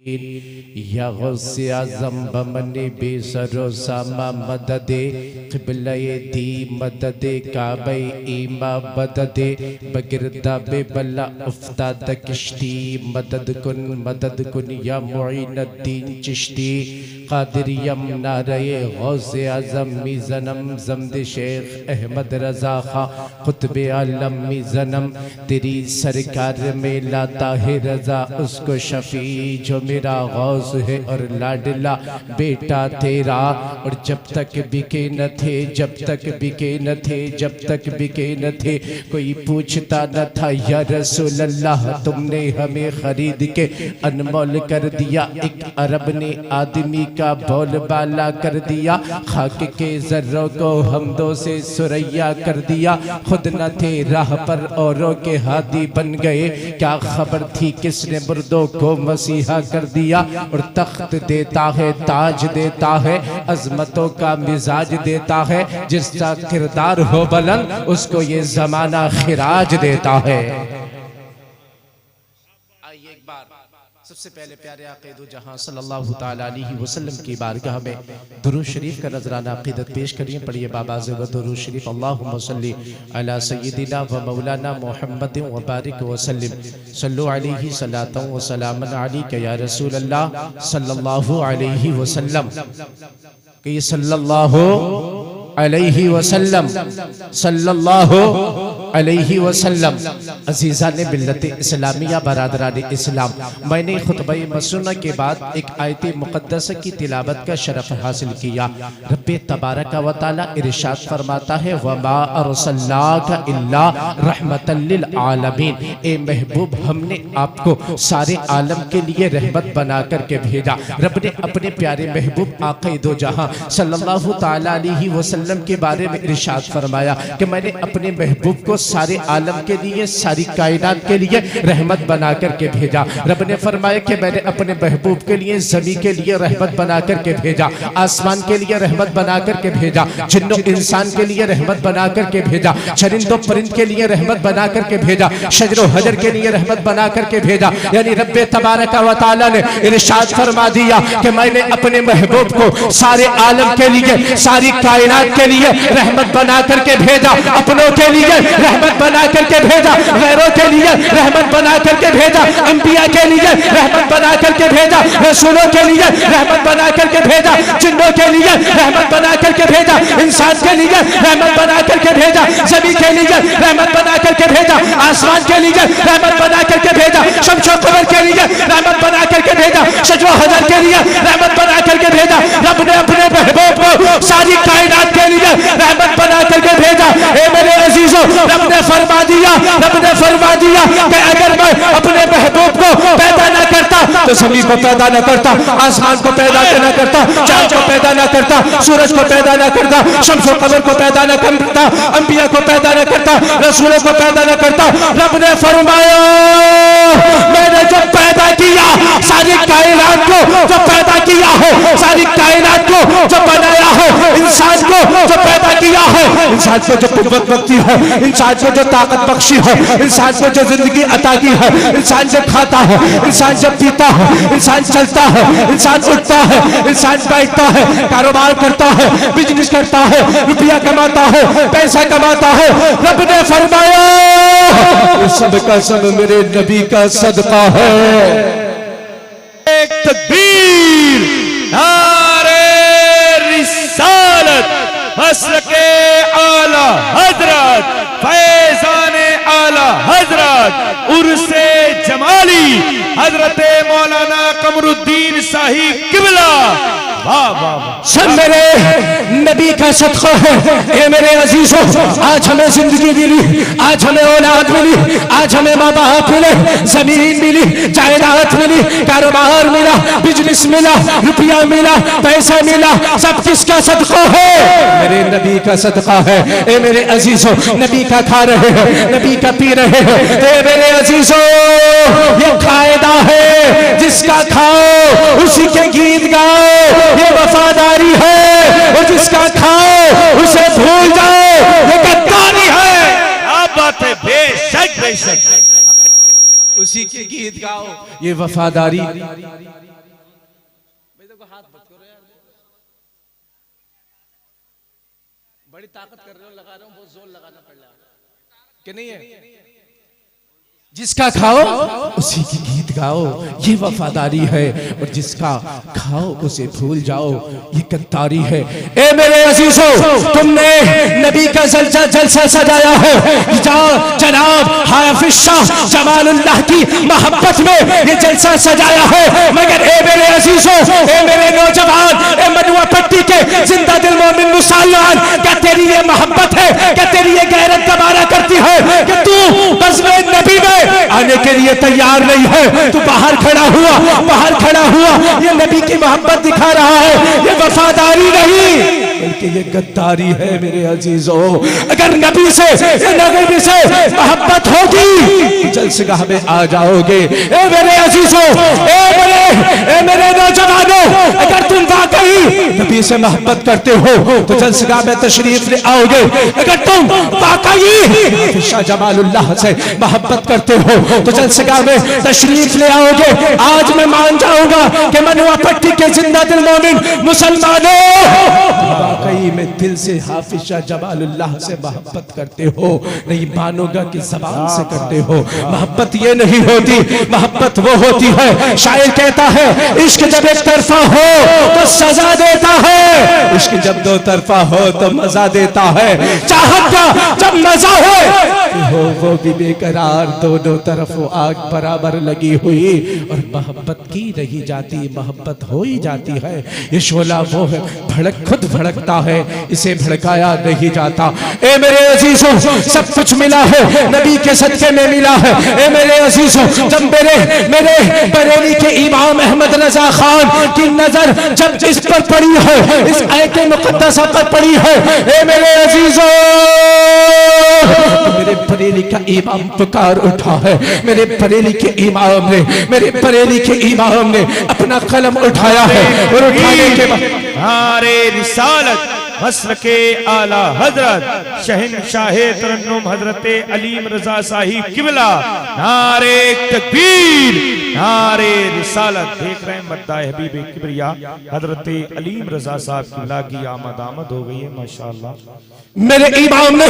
या गौसे आज़म बमने बेसरो सामा मददे क़िबले दी मददे काबे ईमा मददे बगिरदा बेबला उफ्ताद किश्ती मदद कुन या मुईनुद्दीन चिश्ती क़ादिरियम नारे गौसे आज़म मीज़नम ज़म्द शेख अहमद रज़ा खां क़ुत्बे आलम मीज़नम तेरी सरकार में लाता है रज़ा उसको शफ़ी जो मेरा गौस है और लाडला बेटा तेरा। और जब तक बिके न थे जब तक बिके न थे कोई पूछता न था या रसूल अल्लाह तुमने हमें खरीद के अनमोल कर दिया। एक अरब ने आदमी का बोलबाला कर दिया, खाक के जर्रों को हमदों से सुरैया कर दिया। खुद न थे राह पर औरों के हादी बन गए, क्या खबर थी किसने मुर्दों को मसीहा कर दिया। और तख्त देता है, ताज देता है, अजमतों का मिजाज देता है, जिसका किरदार हो बुलंद उसको ये जमाना खिराज देता है। आइए एक बार सबसे पहले प्यारे आक़ा दो जहां सल्लल्लाहु तआला अलैहि वसल्लम की बारगाह में दुरूद शरीफ का नजराना अक़ीदत पेश करिए। पढ़िए बाबा ज़िक्र दुरूद शरीफ। अल्लाहुम्मा सल्ली अला सय्यिदिना व मौलाना मुहम्मदिन व बारिक व सल्लिम सल्लु अलैहि सलातन व सलामन अलैका या रसूल अल्लाह सल्लल्लाहु अलैहि वसल्लम। कि सल्लल्लाहु अलैहि वसल्लम, सल्लल्लाहु अलैहि वसल्लम। अज़ीज़ान मिल्लत इस्लामिया बरादरान इस्लाम, मैंने खुतबा मसनूना के बाद एक आयत मुक़द्दस की तिलावत का शरफ हासिल किया। रब्बे तबारक व तआला इरशाद फरमाता है वमा अरसलनाका इल्ला रहमतल लिल आलमीन। ए महबूब हमने आपको सारे आलम के लिए रहमत बना करके भेजा। रब ने अपने प्यारे महबूब आक़ा दो जहां सल्लल्लाहु तआला अलैहि वसल्लम के बारे में इरशाद फरमाया कि मैंने अपने महबूब को सारे आलम के लिए, सारी कायनात के लिए रहमत बना करके भेजा। रब ने फरमाया कि मैंने अपने महबूब के लिए ज़मीन के लिए रहमत बना करके भेजा, आसमान के लिए रहमत बना करके भेजा, जिन्नो इंसान के लिए रहमत बना करके भेजा, चरिंदो परिंद के लिए रहमत बना करके भेजा, शजरो हजर के लिए रहमत बना करके भेजा। यानी रब्बे तबारक व तआला ने इरशाद फरमा दिया कि मैंने अपने महबूब को सारे आलम के लिए, सारी कायनात के लिए रहमत बना करके भेजा। अपनों के लिए रहमत बना करके भेजा, गैरों के लिए रहमत बना करके भेजा, अंबिया के लिए रहमत बना करके भेजा, रसूलों के लिए रहमत बना करके भेजा, जिन्नों के लिए रहमत बना करके भेजा, इंसान के लिए रहमत बना करके भेजा, ज़मीन के लिए रहमत बना करके भेजा, आसमान के लिए रहमत बना करके भेजा, शम्सो कमर के लिए रहमत बना करके भेजा, शजरो हजर के लिए रहमत बना करके भेजा। रब ने अपने महबूब को सारी कायनात के लिए रहमत बना करके भेजा। ए मेरे अजीजों, रब ने फरमा दिया कि अगर मैं अपने महबूब को पैदा न करता तो ज़मीन को पैदा न करता, आसमान को पैदा न करता, चाँद को पैदा न करता, सूरज को पैदा न करता, शम्स और कमर को पैदा न करता, अंबिया को पैदा न करता, रसूलों को पैदा न करता। रब ने फरमाया मैंने जब पैदा किया सारी कायनात को, जो पैदा किया हो सारी कायनात को, जो बनाया हो इंसान को, जो पैदा किया हो इंसान को, जो कुव्वत बख्शी है इंसान को, जो ताकत बख्शी है इंसान को, जो जिंदगी अता की है, इंसान जब खाता है, इंसान जब पीता है, इंसान चलता है, इंसान उठता है, इंसान बैठता है, कारोबार करता है, बिजनेस करता है, रुपया कमाता है, पैसा कमाता है। रब ने फरमाया इस सब का सब मेरे नबी का सदका है। एक तकबीर, नारे रिसालत, मसलके आला हजरत, फैज़ाने आला हजरत, उर्से जमाली हजरत मौलाना कमरुद्दीन शाही किबला। वाह वाह वाह, सब मेरे नबी का सदका है। ए मेरे अजीजों, आज हमें जिंदगी मिली, आज हमें औलाद मिली, आज हमें माँ बाप मिले, जमीन मिली, जायदाद मिली, कारोबार मिला, बिजनेस मिला, रुपया मिला, पैसा मिला, सब किसका सदका है? मेरे नबी का सदका है। ए मेरे अजीजों, नबी का खा रहे हैं, नबी का पी रहे हैं। ए मेरे अजीजों, ये कायदा है जिसका खाओ उसी के गीत गाओ, ये वफादारी है और जिसका खाओ उसे भूल जाओ, ये गद्दारी है। क्या बात है, बेशक बेशक उसी के गीत गाओ, ये वफादारी देखो हाथ मत करो यार, बड़ी ताकत कर रहे हो, लगा रहे हो, बहुत जोर लगाना पड़ रहा है कि नहीं है। जिसका खाओ उसी की गीत गाओ, ये वफादारी है, और जिसका खाओ उसे भूल जाओ, ये गद्दारी है। ए मेरे अजीजों, तुमने नबी का जलसा सजाया है, जनाब हाफिज शाह जमालुल्लाह की मोहब्बत में ये जलसा सजाया है। मगर ए मेरे अजीजों, ए मेरे नौजवान, ए मनुआ पट्टी के जिंदा दिल मोमिन मुसलमान, क्या तेरी ये मोहब्बत है, क्या तेरी ये गैरत दोबारा करती है कि तू ग़ज़वे नबी में आने के लिए तैयार नहीं है? तू बाहर खड़ा हुआ, ये नबी की मोहब्बत दिखा रहा है, ये वफादारी नहीं बल्कि ये गद्दारी है। मेरे अजीजों, अगर नबी से मोहब्बत होगी जलसगाह में आ जाओगे। ए मेरे अजीजों, ए मेरे नौजवानों, अगर तुम वाकई नबी से मोहब्बत करते हो तो जलसगाह में तशरीफ ले आओगे। अगर तुम वाकई शाह जमालुल्लाह से मोहब्बत करते हो तो जलसगाह में तशरीफ ले आओगे। आज मैं मान जाऊंगा कि मनुआ पट्टी के जिंदा दिल मोमिन मुसलमानों, वाकई में दिल से हाफिज शाह जमालुल्लाह से मोहब्बत करते हो। नहीं मानूंगा कि जबान से करते हो। मोहब्बत ये नहीं होती, मोहब्बत वो होती है, शायर कहता है, इश्क जब एक तरफा हो तो सजा देता है, इश्क जब दो तरफा हो तो मजा देता है। चाहत का जब मजा हो वो भी बेकरार, दोनों तरफ आग बराबर लगी हुई, और मोहब्बत की रही जाती, मोहब्बत हो ही जाती है। ये शोला वो है, खुद भड़कता है, इसे भड़काया नहीं जाता। ए मेरे अजीजों, सब कुछ मिला है नबी के सदके में मिला है। ए मेरे अजीजों, जब मेरे बरेली के इमाम अहमद रजा खान की नजर जब इस पर पड़ी है, इस आयत मुक़द्दसा पर पड़ी है, ए मेरे अजीजों, मेरे बरेली का इमाम पुकार उठा है। मेरे बरेली के इमाम ने अपना कलम उठाया है, और उठाने के बाद नारे रिसालत मसलके आला हजरत शहंशाह तरन्नुम हजरत अलीम रजा साहिब किबला, नारे तकबीर, नारे रिसालत। देख रहे हैं मद्दा हबीब किबरिया हजरत अलीम रजा साहब किबला की आमद हो गई है माशाअल्लाह। मेरे इमाम ने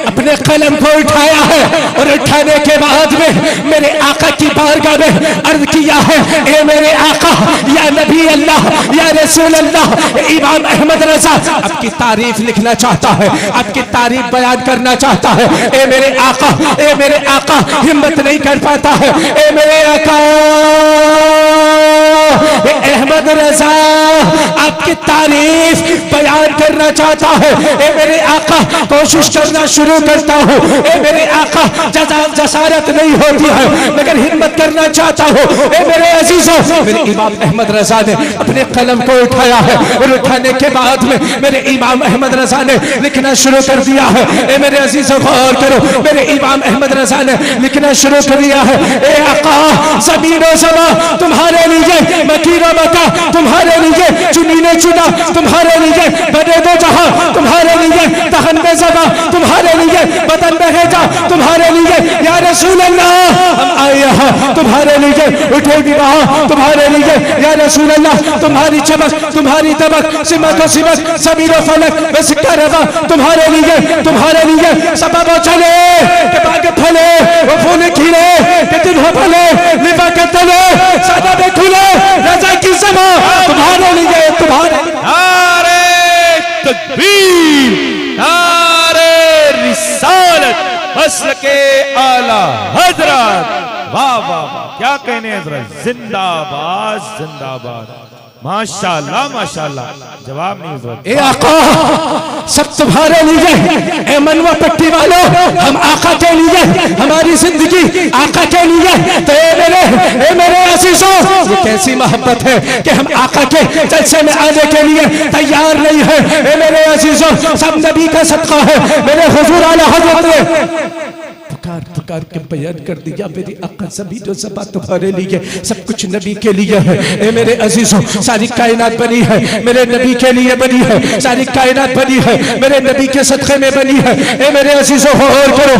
अपने कलम को उठाया है, और उठाने के बाद में मेरे आका की बारगाह में अर्ज किया है, ए मेरे आका, या नबी अल्लाह, या रसूल अल्लाह। इमाम अहमद रजा आपकी तारीफ लिखना चाहता है, आपकी तारीफ बयान करना चाहता है। ए मेरे आका हिम्मत नहीं कर पाता है। ए मेरे आका अहमद रजा आपकी तारीफ बयान करना चाहता है। ए मेरे आका कोशिश करना शुरू करता हूँ। ए मेरे आका, जसारत नहीं होती है मगर हिम्मत करना चाहता हूँ। ए मेरे अजीजों, मेरे इमाम अहमद रजा ने अपने कलम को उठाया है, और उठाने के बाद में मेरे इमाम अहमद रजा ने लिखना शुरू कर दिया है। ए मेरे अजीजों, गौर करो, मेरे इमाम अहमद रजा ने लिखना शुरू कर दिया है। ए आका, ज़मीन और समा तुम्हारे लिए, मकीन और मका तुम्हारे लिए, चुनी ने चुना तुम्हारे लिए, बने दो जहां तुम्हारे लिए, तहन में ज़बा तुम्हारे लिए, बदन में हेजा तुम्हारे लिए। या रसूल अल्लाह, हम आए यहाँ तुम्हारे लिए, उठे विवाह तुम्हारे लिए। या रसूल अल्लाह, तुम्हारी चमक, तुम्हारी दमक, सिमत और सिमत, ज़मीन और फलक, सिक्का रवा तुम्हारे लिए। सबब चले के बाग फले, वो फूल खिले के दिन हो भले, लिबा के तले सदा में खुले, रजा की समा तुम्हारे लिए। नारे तकबीर, नारे रिसालत मसलके आला हजरत। वाह वाह वाह, क्या कहने हजरत, जिंदाबाद जिंदाबाद, माशाल्लाह माशाल्लाह, जवाब नहीं हजरत। ए आका, सब तुम्हारे लिए। ए मनवा पट्टी वालों, हम आका के लिए, हमारी जिंदगी आका के लिए। तो ए मेरे अजीजों, ये कैसी मोहब्बत है कि हम आका के जलसे में आने के लिए तैयार नहीं है। ए मेरे अजीजों, सब नबी का सदका है। मेरे हुजूर आला हजरत ने पुकार पुकार के बयान कर दिया, मेरे आका ज़मीन और ज़बां तुम्हारे लिए, सब कुछ नबी के लिए है। ए मेरे अजीजों, सारी कायनात बनी है मेरे नबी के लिए बनी है, सारी कायनात बनी है मेरे नबी के सदक़े में बनी है। ए मेरे अजीजों, गौर करो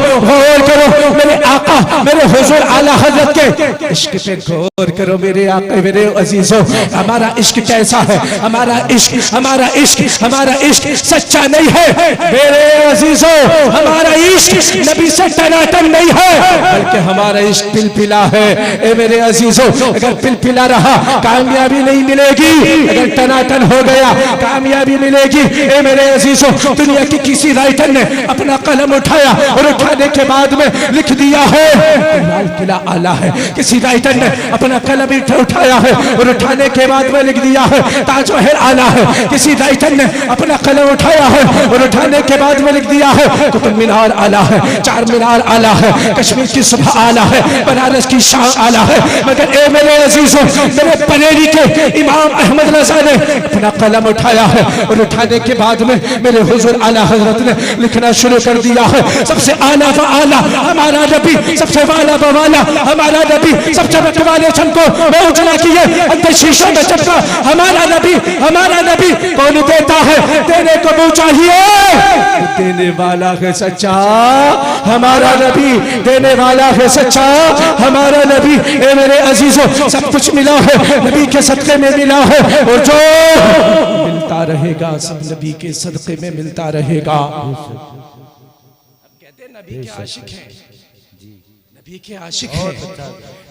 मेरे आका मेरे हुजूर आला हज़रत के इश्क पे गौर करो मेरे आका मेरे अजीजों। हमारा इश्क कैसा है? हमारा इश्क सच्चा नहीं है मेरे अजीजों। हमारा इश्क नबी से टनाटन नहीं है, बल्कि हमारा इश्क पिलपिला है। ए मेरे अजीजों, अगर पिलपिला रहा कामयाबी नहीं मिलेगी, अगर टनाटन हो गया कामयाबी मिलेगी। ए मेरे अजीजों, दुनिया की किसी राइटर ने अपना कलम उठाया और उठाने के बाद में लिख दिया है लाल किला आला है। किसी राइटर ने अपना कलम उठाया है और उठाने के बाद में लिख दिया है ताज महल आला है। किसी राइटर ने अपना कलम उठाया है और उठाने के बाद में लिख दिया है कुतुब मीनार आला है, चार मीनार आला है, कश्मीर की सुबह आला है, बनारस की शाह आला है। मगर ए मेरे अजीजों, मेरे बरेली के इमाम अहमद रजा ने अपना कलम उठाया है और उठाने के बाद में मेरे हुजूर आला हजरत ने लिखना शुरू कर दिया है सबसे आला व आला हमारा नबी, सबसे वाला व वाला हमारा नबी, सबसे बटवाले चमको मैं उजला किए अंदर शीशों में चमका हमारा नबी कौन देता है? देने को मुँह चाहिए, देने वाला है सच्चा हमारा नबी, देने वाला है सच्चा हमारा नबी। ए मेरे अजीजों, सब कुछ मिला है नबी के सदक़े में मिला है, और जो मिलता रहेगा सब नबी के सदक़े में मिलता रहेगा। कहते हैं नबी के आशिक हैं, नबी के आशिक हैं,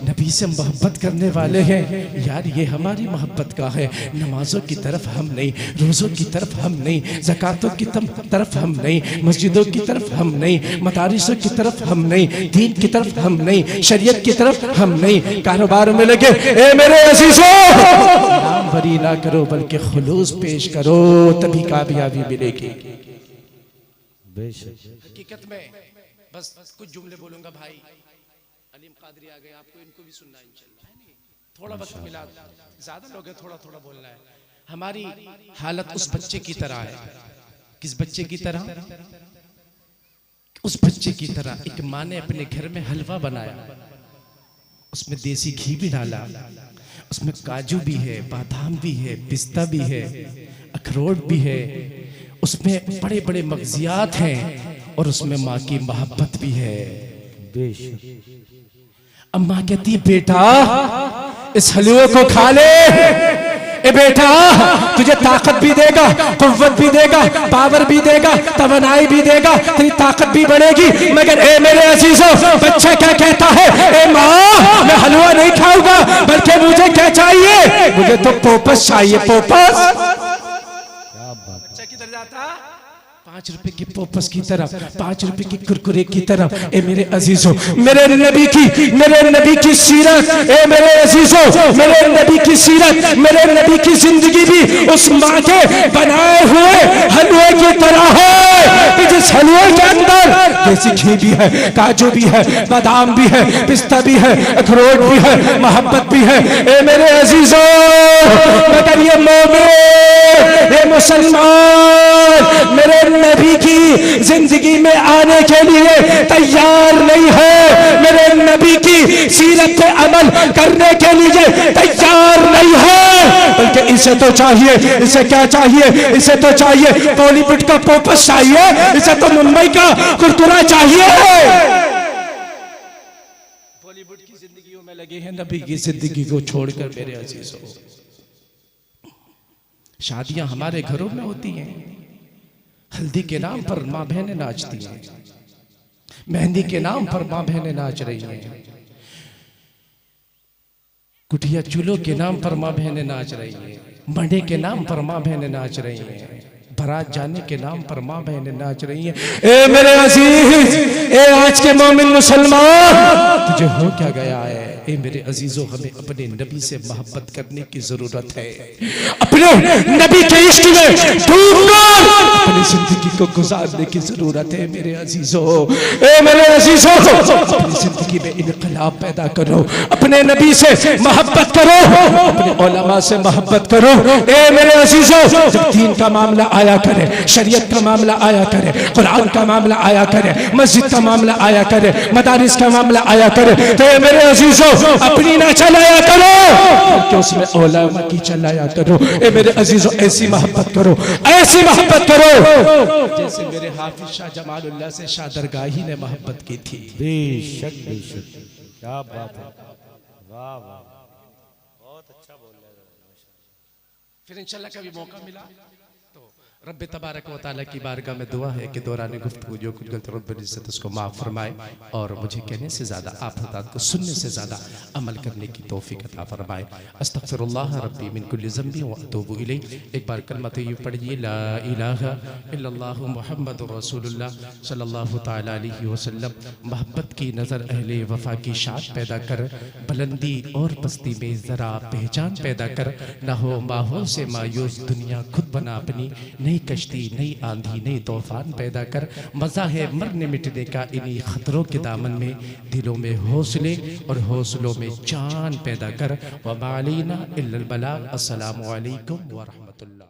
नबी से मोहब्बत करने वाले हैं। यार ये हमारी मोहब्बत का है, नमाजों की तरफ हम नहीं, रोज़ों की तरफ हम नहीं, ज़कातों की तरफ हम नहीं, मस्जिदों की तरफ हम नहीं, मदारिसों की तरफ हम नहीं, दीन की तरफ हम नहीं, शरीयत की तरफ हम नहीं, कारोबार में लगे। ए मेरे अजीजों, नाम भरी ना करो बल्कि खुलूस पेश करो, तभी कामयाबी मिलेगी। हकीकत में बस कुछ जुमले बोलूंगा भाई, अलीम कादरी आ गए, आपको इनको भी सुनना है इंशाल्लाह। थोड़ा वक्त मिला, ज्यादा लोग हैं, थोड़ा थोड़ा बोलना है। हमारी हालत उस बच्चे की तरह है। किस बच्चे की तरह? उस बच्चे की तरह। एक माँ ने अपने घर में हलवा बनाया, उसमें देसी घी भी डाला, उसमें काजू भी है, बादाम भी है, पिस्ता भी है, अखरोट भी है, उसमें बड़े बड़े मगजियात हैं, और उसमें माँ की मोहब्बत भी है। अम्मा कहती है बेटा इस हलवे को खा ले, ए बेटा तुझे ताकत भी देगा, कुव्वत भी देगा, पावर भी देगा, तवानाई भी देगा, तेरी ताकत भी बढ़ेगी। मगर ए मेरे अजीजों, बच्चा क्या कहता है? ए माँ मैं हलवा नहीं खाऊंगा, बल्कि मुझे क्या चाहिए? मुझे तो पोपस चाहिए, पोपस। बच्चा किधर जाता? 5 रुपए की पोपस की तरफ, 5 रुपए की कुरकुरे की तरफ। ए मेरे अजीजों, मेरे नबी की सीरत, ए मेरे अजीजों, मेरे नबी की सीरत, मेरे नबी की जिंदगी भी उस माँ के बनाए हुए हलवे की तरह है कि जिस हलवे के अंदर देसी घी भी है, काजू भी है, बादाम भी है, पिस्ता भी है, अखरोट भी है, मोहब्बत भी है। ए मेरे अजीजों, मगर ये मोमिन, ये मुसलमान मेरे नबी की जिंदगी में आने के लिए तैयार नहीं है, मेरे नबी की सीरत पे अमल करने के लिए तैयार नहीं है। बल्कि इसे तो चाहिए, इसे क्या चाहिए? इसे तो चाहिए बॉलीवुड का पोपस चाहिए, इसे तो मुंबई का कुरकुरा चाहिए। बॉलीवुड की जिंदगियों में लगे हैं, नबी की जिंदगी को छोड़कर मेरे अजीजों। शादियां हमारे घरों में होती हैं, हल्दी के नाम पर माँ बहनें नाचती हैं, मेहंदी के नाम पर माँ बहनें नाच रही हैं, कुटिया चूल्हों के नाम पर माँ बहनें नाच रही हैं, मंडे के नाम पर माँ बहनें नाच रही हैं, बारात जाने के नाम पर माँ बहनें नाच रही हैं। ए मेरे अजीज, ए आज के मोमिन मुसलमान, तुझे हो क्या गया है? ए मेरे अजीजों, हमें अपने नबी से मोहब्बत करने की जरूरत है, अपने नबी के इश्क में डूबकर अपनी जिंदगी को गुजारने की जरूरत है मेरे अजीजों। ए मेरे अजीजों, अपनी जिंदगी में इनकलाब पैदा करो, अपने नबी से मोहब्बत करो, अपने उलमा से मोहब्बत करो। ए मेरे अजीजों, जब दीन का मामला आया आया करे, शरीयत का मामला आया करे, कुरान का मामला आया करे, मस्जिद का मामला आया करे, मदारिस का मामला आया करे, तो ये मेरे अजीजों अपनी ना चलाया करो कि उसमें उलमा की चलाया करो। ए मेरे अजीजों ऐसी मोहब्बत करो, ऐसी मोहब्बत करो जैसे मेरे हाफिज शाह जमालुल्लाह से शाह दरगाही ने मोहब्बत की थी। बेशक बेशक, क्या बात है, वाह वाह, बहुत अच्छा बोल रहे हैं। फिर इंशाल्लाह कभी मौका मिला तो रब तबारक व तआला की बारगाह में दुआ है कि दौरान गुफ्तगू जो कुछ गलती रब्बुल इज्जत उसको माफ़ फरमाए और मुझे कहने से ज़्यादा आप हज़रात को सुनने से ज़्यादा अमल करने की तौफीक अता फरमाए। अस्तग़फिरुल्लाह रब्बी मिन कुल्लि ज़ंबि व अतूबु इलैह। एक बार कलमा तय्यब पढ़िए, ला इलाहा इल्लल्लाहु मुहम्मदुर रसूलुल्लाह सल्लल्लाहु तआला अलैहि वसल्लम। मोहब्बत की नज़र अहले वफा की शान पैदा कर, बुलंदी और पस्ती में ज़रा पहचान पैदा कर, न हो माहौल से मायूस दुनिया खुद बना अपनी, नई कश्ती नई आंधी नई तूफान पैदा कर। मज़ा है मरने मिटने का इन्हीं खतरों के दामन में, दिलों में हौसले और हौसलों में जान पैदा कर। व मा अलैना इल्लल बलाग। अस्सलामु अलैकुम व रहमतुल्लाह।